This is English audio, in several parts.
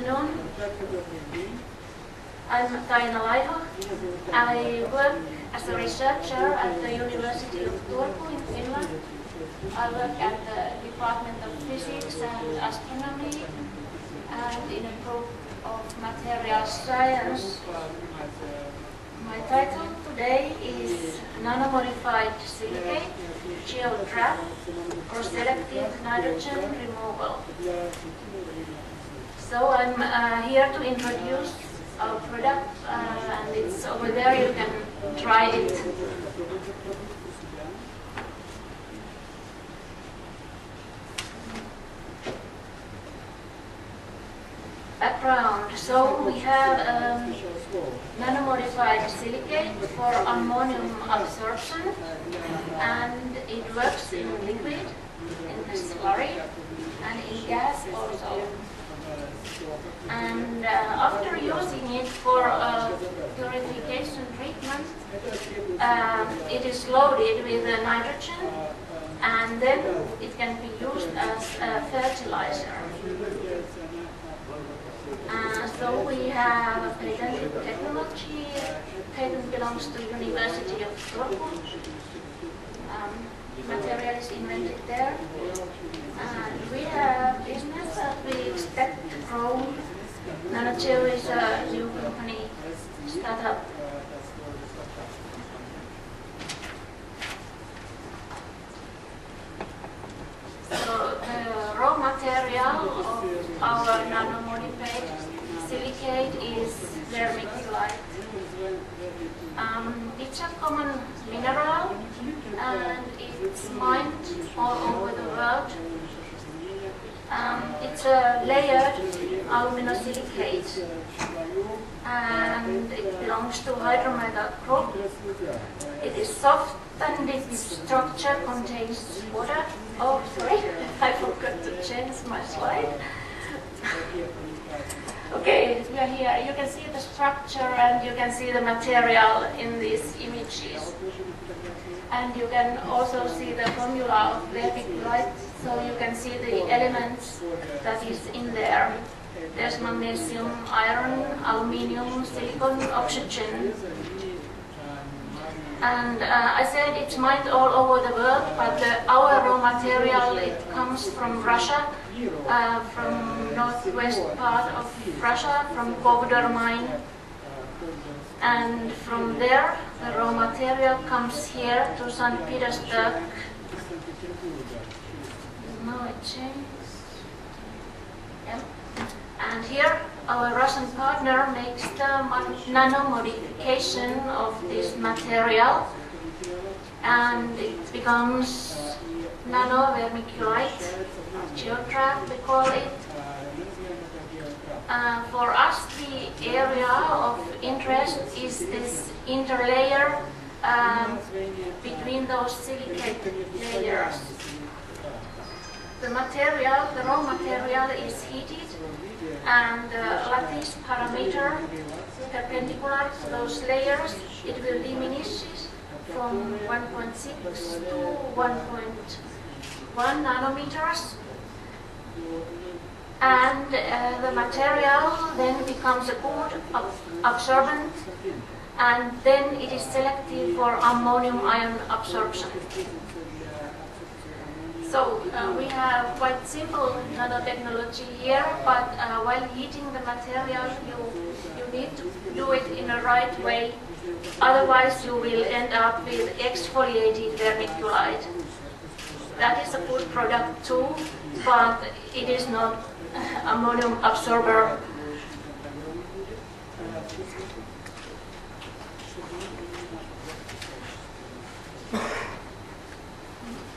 afternoon. I'm Taina Laiho. I work as a researcher at the University of Turku in Finland. I work at the Department of Physics and Astronomy and in a group of material science. My title today is Nanomodified Silicate, Geotrap, or Selective Nitrogen Removal. So I'm here to introduce our product, and it's over there, you can try it. Background. So we have nanomodified silicate for ammonium absorption, and it works in liquid, in the slurry, and in gas also. And after using it for purification treatment, it is loaded with nitrogen, and then it can be used as a fertilizer. So we have a patented technology. Patent belongs to University of Turku. Material is invented there. And we have business that we expect to grow. NanoGeo is a new company startup. So the raw material of our nanomodified silicate is vermiculite. It's a common mineral and it's mined all over the world. It's a layered aluminosilicate and it belongs to hydrometal group. It is soft and its structure contains water. Oh, sorry, I forgot to change my slide. Okay, we are here. You can see the structure and you can see the material in these images. And you can also see the formula of vermiculite, so you can see the elements that is in there. There's magnesium, iron, aluminium, silicon, oxygen. And I said it's mined all over the world, but our raw material, it comes from Russia, from northwest part of Russia, from Kovdor mine. And from there, the raw material comes here to St. Petersburg. Now it changes. Yeah. And here, our Russian partner makes the nanomodification of this material, and it becomes nanovermiculite, geotrap we call it. For us, the area of interest is this interlayer between those silicate layers. The material, the raw material is heated, and the lattice parameter perpendicular to those layers, it will diminish from 1.6 to 1.1 nanometers. And the material then becomes a good absorbent, and then it is selective for ammonium ion absorption. So we have quite simple nanotechnology here, but while heating the material, you need to do it in a right way. Otherwise, you will end up with exfoliated vermiculite. That is a good product too, but it is not ammonium absorber.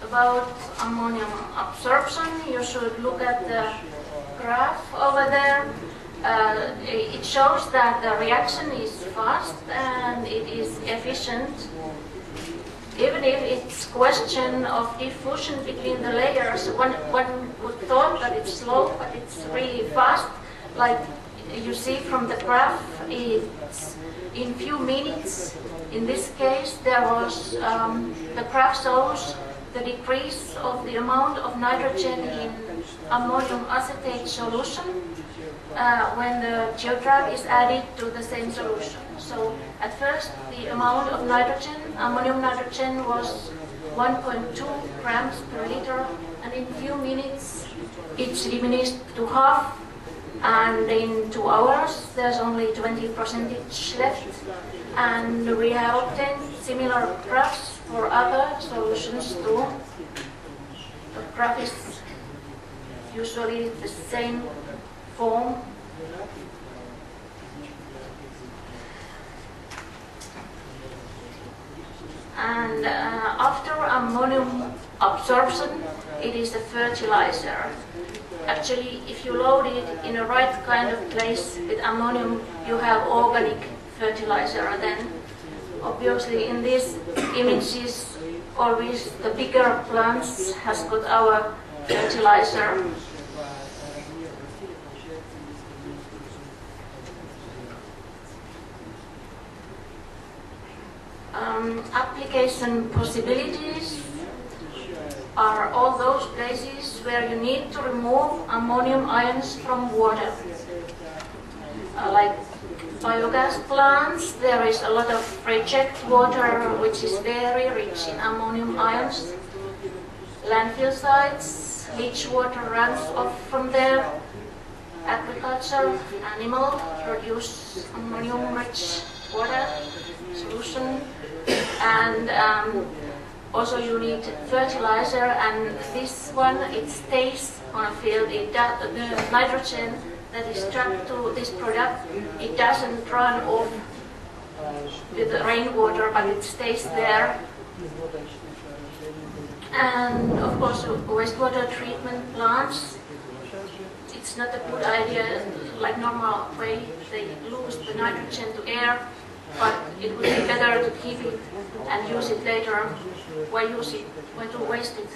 About ammonium absorption, you should look at the graph over there. It shows that the reaction is fast and it is efficient. Even if it's question of diffusion between the layers, one would thought that it's slow, but it's really fast. Like you see from the graph, it's in few minutes. In this case, there was the graph shows the decrease of the amount of nitrogen in ammonium acetate solution when the geotrap is added to the same solution. So at first the amount of nitrogen, ammonium nitrogen, was 1.2 grams per liter, and in few minutes it's diminished to half, and in 2 hours there's only 20% left. And we have obtained similar graphs for other solutions too. The graph is usually the same form. And after ammonium absorption, it is a fertilizer. Actually, if you load it in the right kind of place with ammonium, you have organic fertilizer. Then, obviously, in these images, always the bigger plants has got our fertilizer. Application possibilities are all those places where you need to remove ammonium ions from water. Like biogas plants, there is a lot of reject water which is very rich in ammonium ions. Landfill sites, leach water runs off from there. Agriculture, animal produce ammonium-rich water solution, and also you need fertilizer, and this one, it stays on a field. The nitrogen that is trapped to this product, it doesn't run off with the rainwater, but it stays there. And of course, wastewater treatment plants, it's not a good idea, like normal way, they lose the nitrogen to air, but it would be better to keep it and use it later. Why use it? Why to waste it?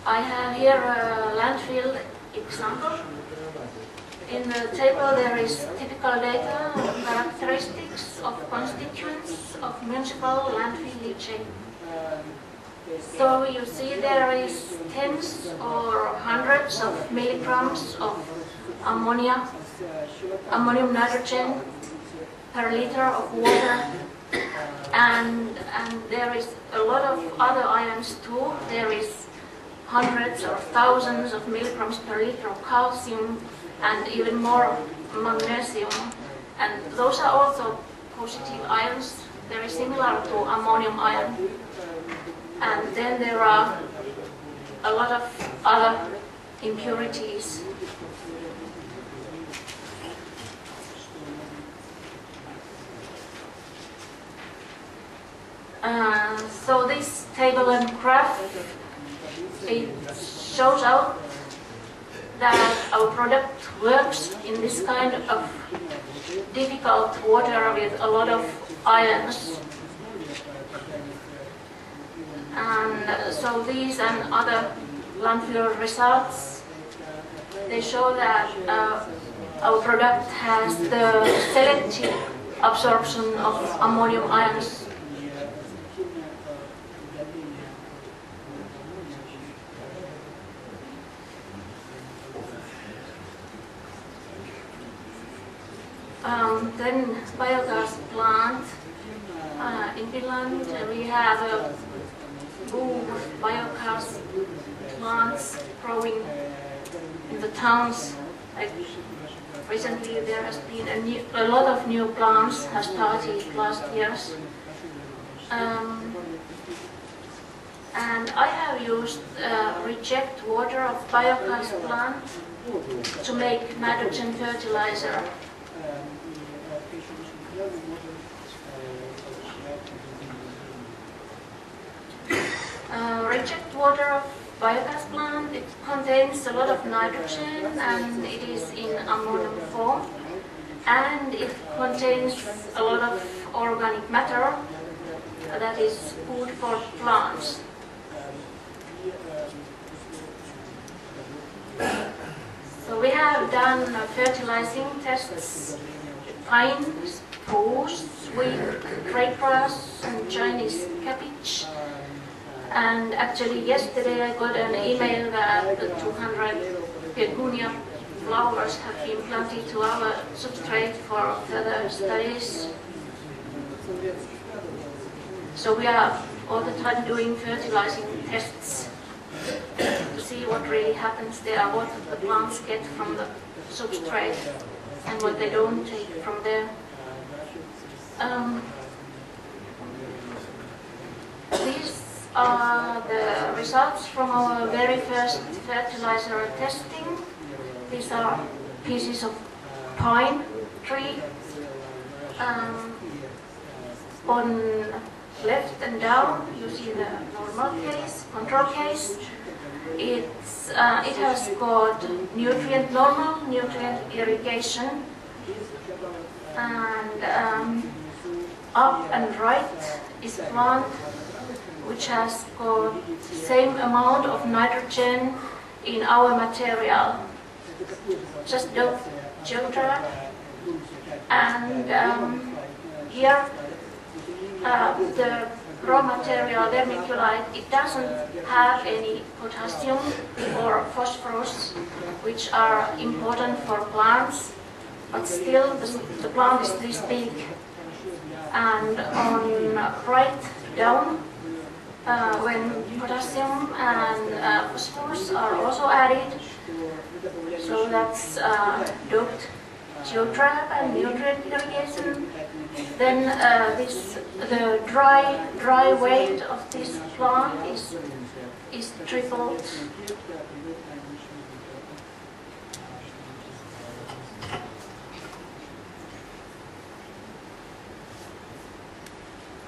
I have here a landfill example. In the table there is typical data, characteristics of constituents of municipal landfill leachate. So you see there is tens or hundreds of milligrams of ammonium nitrogen per liter of water, and there is a lot of other ions too. There is hundreds or thousands of milligrams per liter of calcium and even more magnesium, and those are also positive ions, very similar to ammonium ion. And then there are a lot of other impurities. So this table and graph, it shows out that our product works in this kind of difficult water with a lot of ions. And so these and other landfill results, they show that our product has the selective absorption of ammonium ions. Then biogas plant. In Finland we have a boom of biogas plants growing in the towns. Like recently there has been a lot of new plants have started last years. And I have used reject water of biogas plant to make nitrogen fertilizer. Reject water of biogas plant, it contains a lot of nitrogen and it is in ammonium form, and it contains a lot of organic matter that is good for plants. So we have done fertilizing tests with posts with craygrass and Chinese cabbage. And actually yesterday I got an email that the 200 begonia flowers have been planted to our substrate for further studies. So we are all the time doing fertilizing tests to see what really happens there, what the plants get from the substrate and what they don't take from there. These are the results from our very first fertilizer testing. These are pieces of pine tree. On left and down, you see the normal case, control case. It has got nutrient normal, nutrient irrigation, and up and right is a plant which has got same amount of nitrogen in our material, just the geotrap. And here the raw material vermiculite, it doesn't have any potassium or phosphorus, which are important for plants, but still the plant is this big. And on right down, when potassium and phosphorus are also added, so that's doped geotrap and nutrient irrigation. Then the dry weight of this plant is tripled.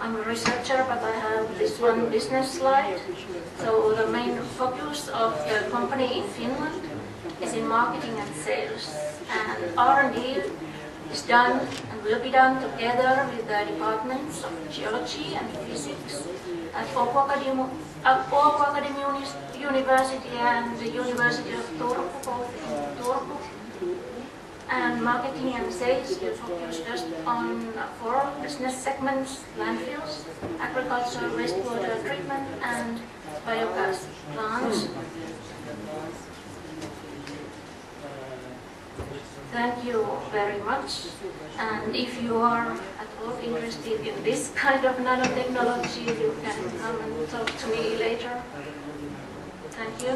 I'm a researcher, but I have this one business slide. So the main focus of the company in Finland is in marketing and sales, and R&D is done and will be done together with the departments of geology and physics at Åbo Academy University and the University of Turku, both in Turku. And marketing and sales will focus just on 4 business segments: landfills, agriculture, wastewater treatment, and biogas plants. Thank you very much. And if you are at all interested in this kind of nanotechnology, you can come and talk to me later. Thank you.